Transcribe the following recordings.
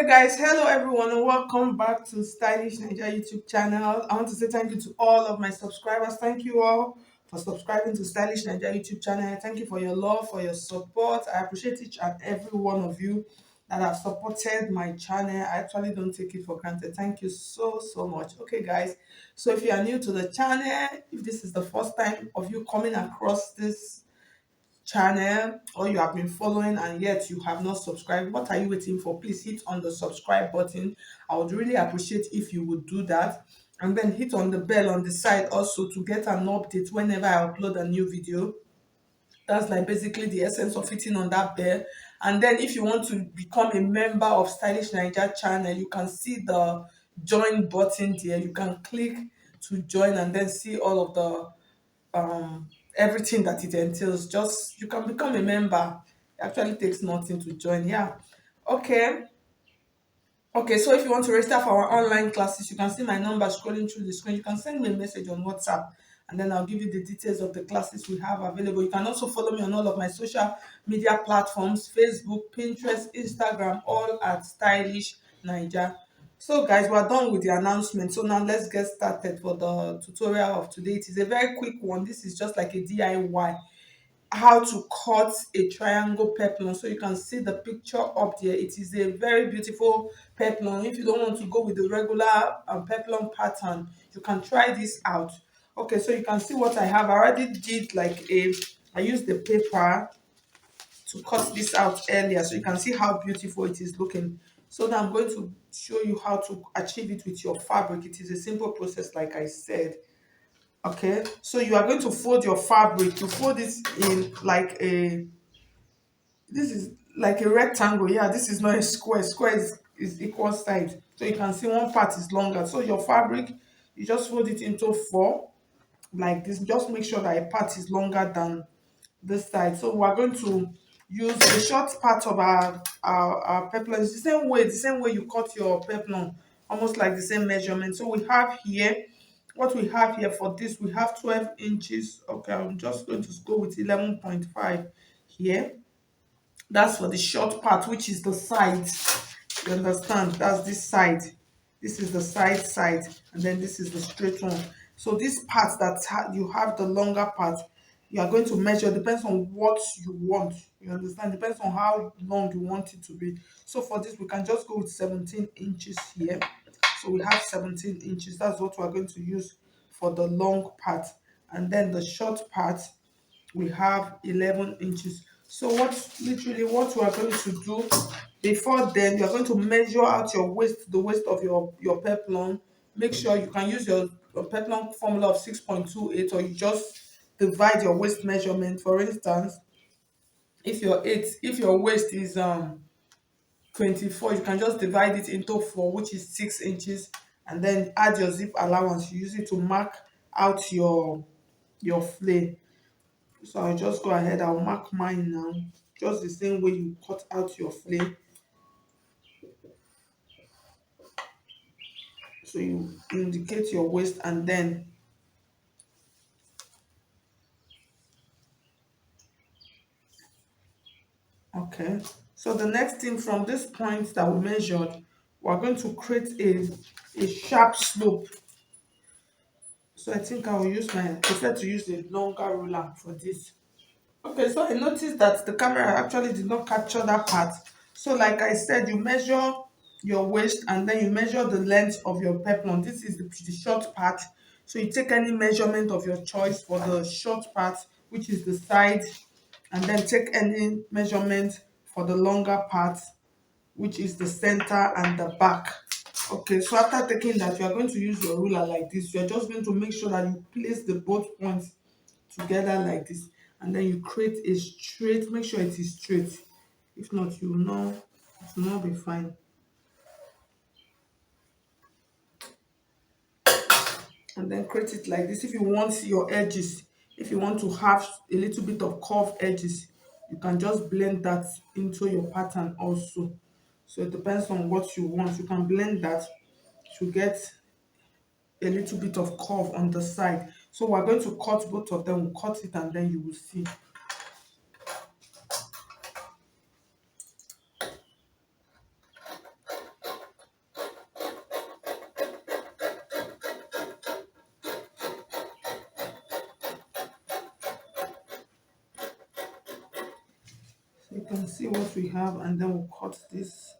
Okay, guys, hello everyone, and welcome back to Stylish Naija YouTube channel. I want to say thank you to all of my subscribers. Thank you all for subscribing to Stylish Naija YouTube channel. Thank you for your love, for your support. I appreciate each and every one of you that have supported my channel. I actually don't take it for granted. Thank you so much. Okay, guys, so if you are new to the channel, if this is the first time of you coming across this channel, or you have been following and yet you have not subscribed, what are you waiting for? Please hit on the subscribe button. I would really appreciate if you would do that, and then hit on the bell on the side also to get an update whenever I upload a new video. That's like basically the essence of hitting on that bell. And then if you want to become a member of Stylish Niger channel, you can see the join button there. You can click to join and then see all of the everything that it entails. Just you can become a member. It actually takes nothing to join. Yeah. Okay. Okay, so if you want to register for our online classes, you can see my number scrolling through the screen. You can send me a message on WhatsApp, and then I'll give you the details of the classes we have available. You can also follow me on all of my social media platforms: Facebook, Pinterest, Instagram, all at Stylish Niger. So guys, we're done with the announcement. So now let's get started for the tutorial of today. It is a very quick one. This is just like a DIY how to cut a triangle peplum. So you can see the picture up there. It is a very beautiful peplum. If you don't want to go with the regular peplum pattern, you can try this out. Okay, so you can see what I have. I already did like I used the paper to cut this out earlier, so you can see how beautiful it is looking. So now I'm going to show you how to achieve it with your fabric. It is a simple process, like I said. Okay, so you are going to fold your fabric. You fold it in like a, this is like a rectangle. Yeah, this is not a square. Square is equal size, so you can see one part is longer. So your fabric, you just fold it into four like this. Just make sure that a part is longer than this side. So we're going to use the short part of our peplum. It's the same way you cut your peplum, almost like the same measurement. So we have here, what we have here for this, we have 12 inches. Okay, I'm just going to go with 11.5 here. That's for the short part, which is the side. You understand? That's this side. This is the side, and then this is the straight one. So this part that you have the longer part, you are going to measure. Depends on what you want. You understand? Depends on how long you want it to be. So for this, we can just go with 17 inches here. So we have 17 inches. That's what we're going to use for the long part. And then the short part, we have 11 inches. So what we are going to do before then, you're going to measure out your waist, the waist of your peplum. Make sure you can use your peplum formula of 6.28, or you just divide your waist measurement. For instance, if your waist is 24, you can just divide it into 4, which is 6 inches, and then add your zip allowance. You use it to mark out your flare. So I'll just go ahead, I'll mark mine now, just the same way you cut out your flare. So you indicate your waist, and then okay. So the next thing, from this point that we measured, we're going to create a sharp slope. So I think I will prefer to use a longer ruler for this. Okay, so I noticed that the camera actually did not capture that part. So like I said, you measure your waist, and then you measure the length of your peplum. This is the short part. So you take any measurement of your choice for the short part, which is the side, and then take any measurement for the longer part, which is the center and the back. Okay, so after taking that, you are going to use your ruler like this. You are just going to make sure that you place the both points together like this, and then you create a straight. Make sure it is straight. If not, you will not, it will not be fine. And then create it like this. If you want your edges, if you want to have a little bit of curved edges, you can just blend that into your pattern also. So it depends on what you want. You can blend that to get a little bit of curve on the side. So we're going to cut both of them. We'll cut it, and then you will see. can see what we have, and then we'll cut this.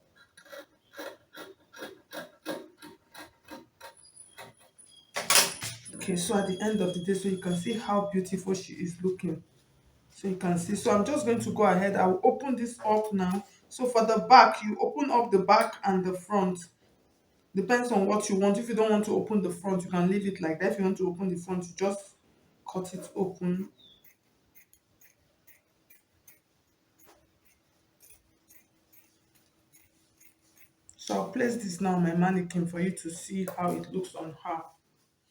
Okay, so at the end of the day, so you can see how beautiful she is looking. So you can see, so I'm just going to go ahead, I will open this up now. So for the back, you open up the back and the front. Depends on what you want. If you don't want to open the front, you can leave it like that. If you want to open the front, you just cut it open. So I'll place this now on my mannequin for you to see how it looks on her.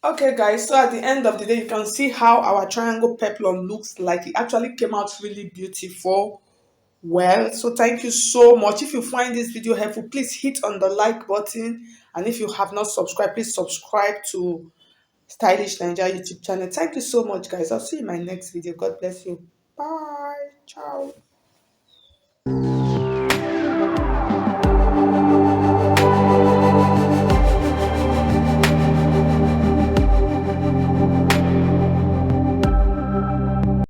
Okay guys, so at the end of the day, you can see how our triangle peplum looks like. It actually came out really beautiful. Well, so thank you so much. If you find this video helpful, please hit on the like button. And if you have not subscribed, please subscribe to Stylish Naija YouTube channel. Thank you so much, guys. I'll see you in my next video. God bless you. Bye. Ciao.